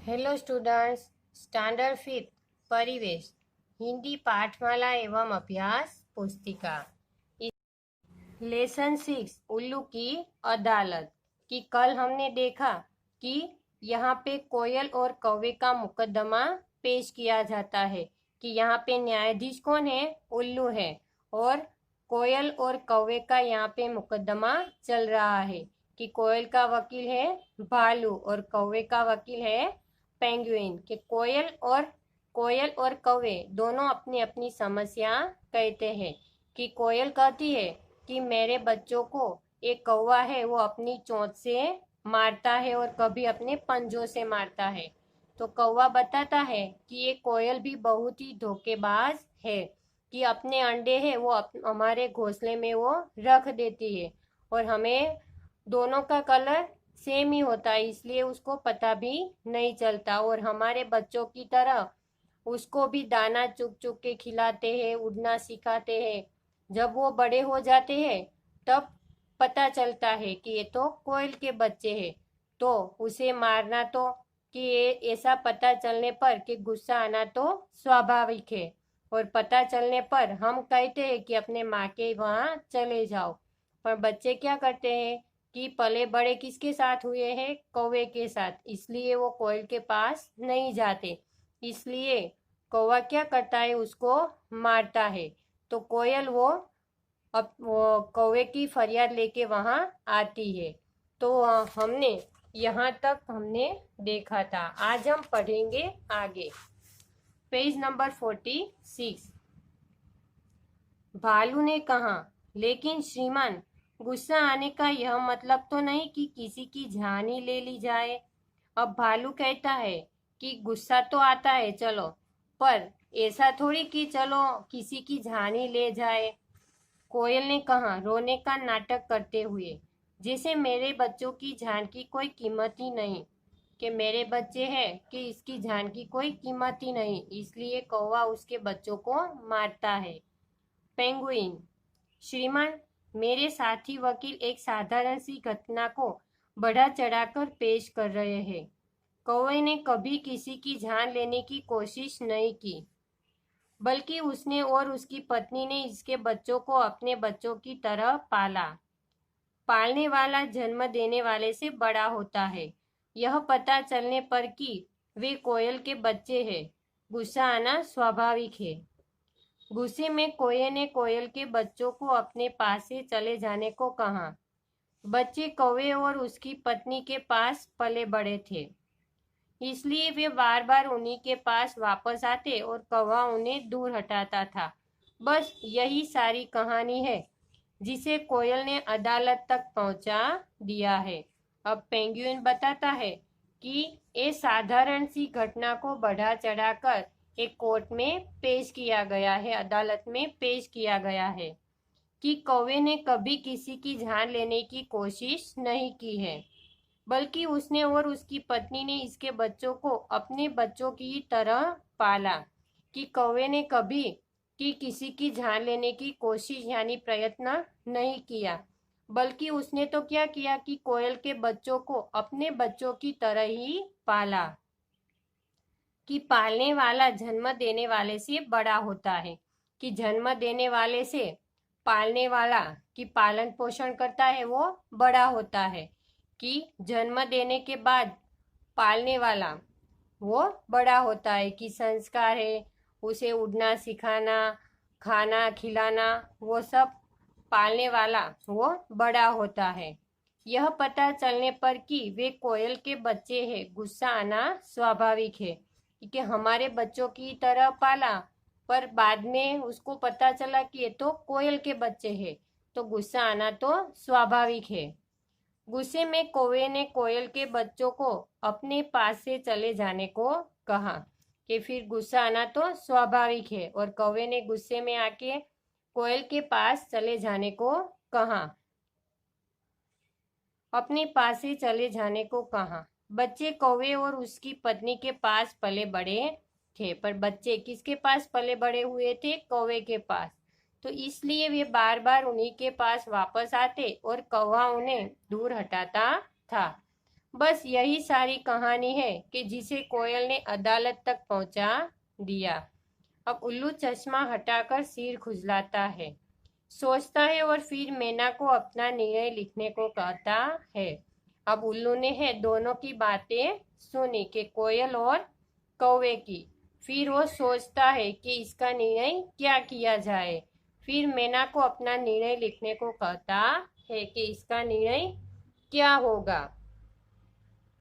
Hello students. Standard fifth परिवेश हिंदी पाठमाला एवं अभ्यास पुस्तिका लेसन 6 उल्लू की अदालत कि कल हमने देखा कि यहाँ पे कोयल और कौवे का मुकदमा पेश किया जाता है कि यहाँ पे न्यायाधीश कौन है? उल्लू है। और कोयल और कौवे का यहाँ पे मुकदमा चल रहा है कि कोयल का वकील है भालू और कौवे का वकील है पेंगुइन। कि कोयल और कौवे दोनों अपनी अपनी समस्या कहते हैं। कि कोयल कहती है कि मेरे बच्चों को एक कौवा है वो अपनी चोंच से मारता है और कभी अपने पंजों से मारता है। तो कौवा बताता है कि ये कोयल भी बहुत ही धोखेबाज है कि अपने अंडे है वो हमारे घोंसले में वो रख देती है और हमें दोनों का कलर सेम ही होता है, इसलिए उसको पता भी नहीं चलता। और हमारे बच्चों की तरह उसको भी दाना चुग चुग के खिलाते हैं, उड़ना सिखाते हैं। जब वो बड़े हो जाते हैं तब पता चलता है कि ये तो कोयल के बच्चे हैं। तो उसे मारना तो कि ये ऐसा पता चलने पर कि गुस्सा आना तो स्वाभाविक है। और पता चलने पर हम कहते हैं कि अपने माँ के वहाँ चले जाओ। पर बच्चे क्या करते हैं कि पले बड़े किसके साथ हुए हैं? कौवे के साथ, इसलिए वो कोयल के पास नहीं जाते। इसलिए कौवा क्या करता है? उसको मारता है। तो कोयल वो कौवे की फरियाद लेके वहां आती है। तो हमने यहाँ तक हमने देखा था। आज हम पढ़ेंगे आगे पेज नंबर 46। भालू ने कहा, लेकिन श्रीमान, गुस्सा आने का यह मतलब तो नहीं कि किसी की जान ही ले ली जाए। अब भालू कहता है कि गुस्सा तो आता है चलो, पर ऐसा थोड़ी कि चलो किसी की जान ही ले जाए। कोयल ने कहा रोने का नाटक करते हुए, जैसे मेरे बच्चों की जान की कोई कीमत ही नहीं। कि मेरे बच्चे हैं कि इसकी जान की कोई कीमत ही नहीं, इसलिए कौवा उसके बच्चों को मारता है। पेंगुइन, श्रीमान, मेरे साथी वकील एक साधारण सी घटना को बढ़ा चढ़ाकर पेश कर रहे हैं। कौवे ने कभी किसी की जान लेने की कोशिश नहीं की, बल्कि उसने और उसकी पत्नी ने इसके बच्चों को अपने बच्चों की तरह पाला। पालने वाला जन्म देने वाले से बड़ा होता है। यह पता चलने पर कि वे कोयल के बच्चे हैं, गुस्सा आना स्वाभाविक है। गुस्से में कोयल ने कोयल के बच्चों को अपने पास से चले जाने को कहा। बच्चे कौवे और उसकी पत्नी के पास पले बड़े थे, इसलिए वे बार बार उन्हीं के पास वापस आते और कौवा उन्हें दूर हटाता था। बस यही सारी कहानी है जिसे कोयल ने अदालत तक पहुंचा दिया है। अब पेंगुइन बताता है कि ये साधारण सी घटना को बढ़ा चढ़ाकर एक कोर्ट में पेश किया गया है, अदालत में पेश किया गया है कि कौवे ने कभी किसी की जान लेने की कोशिश नहीं की है, बल्कि उसने और उसकी पत्नी ने इसके बच्चों को अपने बच्चों की तरह पाला। कि कौवे ने कभी किसी की जान लेने की कोशिश यानी प्रयत्न नहीं किया, बल्कि उसने तो क्या किया कि कोयल के बच्चों को अपने बच्चों की तरह ही पाला। कि पालने वाला जन्म देने वाले से बड़ा होता है। कि जन्म देने वाले से पालने वाला कि पालन पोषण करता है वो बड़ा होता है। कि जन्म देने के बाद पालने वाला वो बड़ा होता है। कि संस्कार है, उसे उड़ना सिखाना, खाना खिलाना, वो सब पालने वाला वो बड़ा होता है। यह पता चलने पर कि वे कोयल के बच्चे हैं, गुस्सा आना स्वाभाविक है। कि हमारे बच्चों की तरह पाला, पर बाद में उसको पता चला कि ये तो कोयल के बच्चे हैं, तो गुस्सा आना तो स्वाभाविक है। गुस्से में कौवे ने कोयल के बच्चों को अपने पास से चले जाने को कहा। कि फिर गुस्सा आना तो स्वाभाविक है और कौवे ने गुस्से में आके कोयल के पास चले जाने को कहा, अपने पास से चले जाने को कहा। बच्चे कौवे और उसकी पत्नी के पास पले बड़े थे, पर बच्चे किसके पास पले बड़े हुए थे? कौवे के पास। तो इसलिए वे बार बार उन्हीं के पास वापस आते और कौवा उन्हें दूर हटाता था। बस यही सारी कहानी है कि जिसे कोयल ने अदालत तक पहुंचा दिया। अब उल्लू चश्मा हटाकर सिर खुजलाता है, सोचता है और फिर मैना को अपना निर्णय लिखने को कहता है। अब उल्लू ने है दोनों की बातें सुनी कि कोयल और कौवे की। फिर वो सोचता है कि इसका निर्णय क्या किया जाए। फिर मैना को अपना निर्णय लिखने को कहता है कि इसका निर्णय क्या होगा।